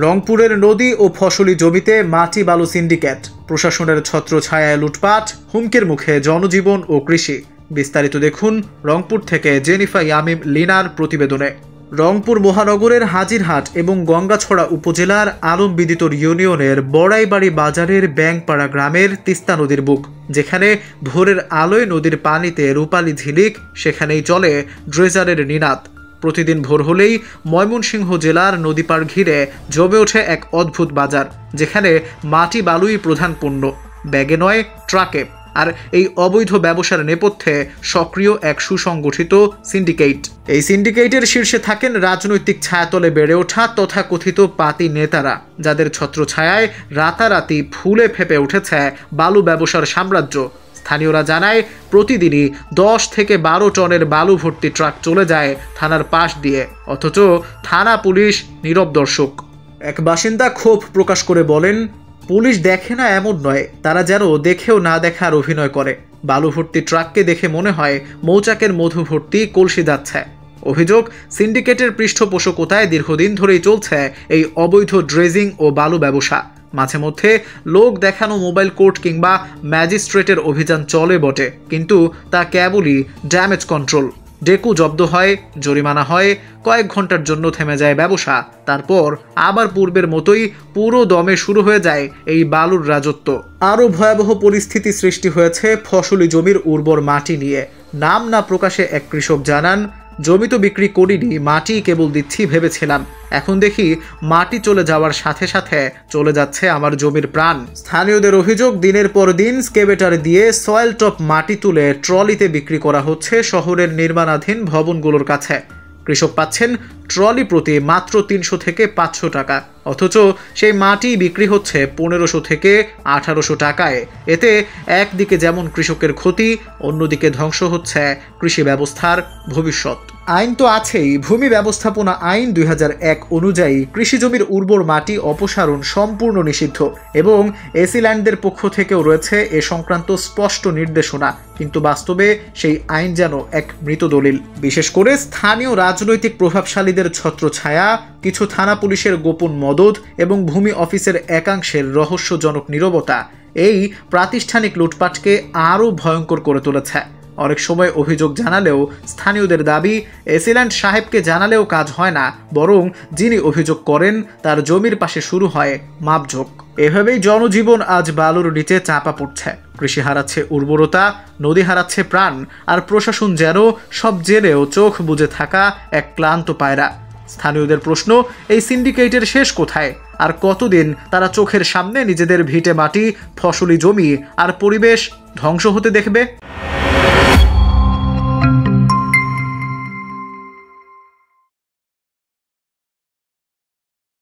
রংপুরের নদী ও ফসলি জমিতে মাটি বালু সিন্ডিকেট, প্রশাসনের ছত্রছায়ায় লুটপাট, হুমকির মুখে জনজীবন ও কৃষি। বিস্তারিত দেখুন রংপুর থেকে জেনিফা ইয়ামিম লিনার প্রতিবেদনে। রংপুর মহানগরের হাজিরহাট এবং গঙ্গাছড়া উপজেলার আলমবিদিতর ইউনিয়নের বড়াইবাড়ি বাজারের ব্যাংপাড়া গ্রামের তিস্তা নদীর বুক, যেখানে ভোরের আলোয় নদীর পানিতে রূপালী ঝিলিক, সেখানেই চলে ড্রেজারের নিনাদ। প্রতিদিন ভোর হলেই ময়মনসিংহ জেলার নদীপাড় ঘিরে জমে ওঠে এক অদ্ভুত বাজার, যেখানে মাটি বালুই প্রধান পণ্য, ব্যাগে নয় ট্রাকে। আর এই অবৈধ ব্যবসার নেপথ্যে সক্রিয় এক সুসংগঠিত সিন্ডিকেট। এই সিন্ডিকেটের শীর্ষে থাকেন রাজনৈতিক ছায়াতলে বেড়ে ওঠা তথাকথিত পাতি নেতারা, যাদের ছত্রছায়ায় রাতারাতি ফুলে ফেপে উঠেছে বালু ব্যবসার সাম্রাজ্য। স্থানীয়রা জানায়, প্রতিদিনই 10 থেকে 12 টনের বালু ভর্তি ট্রাক চলে যায় থানার পাশ দিয়ে, অথচ থানা পুলিশ নীরব দর্শক। এক বাসিন্দা ক্ষোভ প্রকাশ করে বলেন, পুলিশ দেখে না এমন নয়, তারা যেন দেখেও না দেখার অভিনয় করে। বালু ভর্তি ট্রাককে দেখে মনে হয় মৌচাকের মধু ভর্তি কলসি যাচ্ছে। অভিযোগ, সিন্ডিকেটের পৃষ্ঠপোষকতায় দীর্ঘদিন ধরেই চলছে এই অবৈধ ড্রেজিং ও বালু ব্যবসা। মাঝে মধ্যে লোক দেখানো মোবাইল কোর্ট কিংবা ম্যাজিস্ট্রেটের অভিযান চলে বটে, কিন্তু তা কেবলই ড্যামেজ কন্ট্রোল। ডেকু জব্দ হয়, জরিমানা হয়, কয়েক ঘন্টার জন্য থেমে যায় ব্যবসা, তারপর আবার পূর্বের মতোই পুরো দমে শুরু হয়ে যায় এই বালুর রাজত্ব। আরও ভয়াবহ পরিস্থিতি সৃষ্টি হয়েছে ফসলি জমির উর্বর মাটি নিয়ে। নাম না প্রকাশে এক কৃষক জানান, জমি তো বিক্রি করিনি, মাটি কেবল দিচ্ছি ভেবেছিলাম, এখন দেখি মাটি চলে যাওয়ার সাথে সাথে চলে যাচ্ছে আমার জমির প্রাণ। স্থানীয়দের অভিযোগ, দিনের পর দিন স্কেবেটার দিয়ে সয়েল টপ মাটি তুলে ট্রলিতে বিক্রি করা হচ্ছে শহরের নির্মাণাধীন ভবনগুলোর কাছে। কৃষক পাচ্ছেন ট্রলি প্রতি মাত্র 300 থেকে 500 টাকা, অথচ সেই মাটি বিক্রি হচ্ছে 1500 থেকে 1800 টাকায়। এতে একদিকে যেমন কৃষকের ক্ষতি, অন্যদিকে ধ্বংস হচ্ছে কৃষি ব্যবস্থার ভবিষ্যৎ। আইন তো আছেই, ভূমি ব্যবস্থাপনা আইন 2001 অনুযায়ী কৃষি জমির উর্বর মাটি অপসারণ সম্পূর্ণ নিষিদ্ধ এবং এসিল্যান্ডদের পক্ষ থেকেও রয়েছে এ সংক্রান্ত স্পষ্ট নির্দেশনা, কিন্তু বাস্তবে সেই আইন যেন এক মৃত দলিল। বিশেষ করে স্থানীয় রাজনৈতিক প্রভাবশালীদের ছত্রছায়া, কিছু থানা পুলিশের গোপন মদদ এবং ভূমি অফিসের একাংশের রহস্যজনক নীরবতা এই প্রাতিষ্ঠানিক লুটপাটকে আরও ভয়ঙ্কর করে তুলেছে। অনেক সময় অভিযোগ জানালেও স্থানীয়দের দাবি, এসিল্যান্ড সাহেবকে জানালেও কাজ হয় না, বরং যিনি অভিযোগ করেন তার জমির পাশে শুরু হয় মাপঝোঁক। এভাবেই জনজীবন আজ বালুর নিচে চাপা পড়ছে। কৃষি হারাচ্ছে উর্বরতা, নদী হারাচ্ছে প্রাণ, আর প্রশাসন যেন সব জেনেও চোখ বুজে থাকা এক ক্লান্ত পায়রা। স্থানীয়দের প্রশ্ন, এই সিন্ডিকেটের শেষ কোথায়? আর কতদিন তারা চোখের সামনে নিজেদের ভিটে মাটি, ফসলি জমি আর পরিবেশ ধ্বংস হতে দেখবে?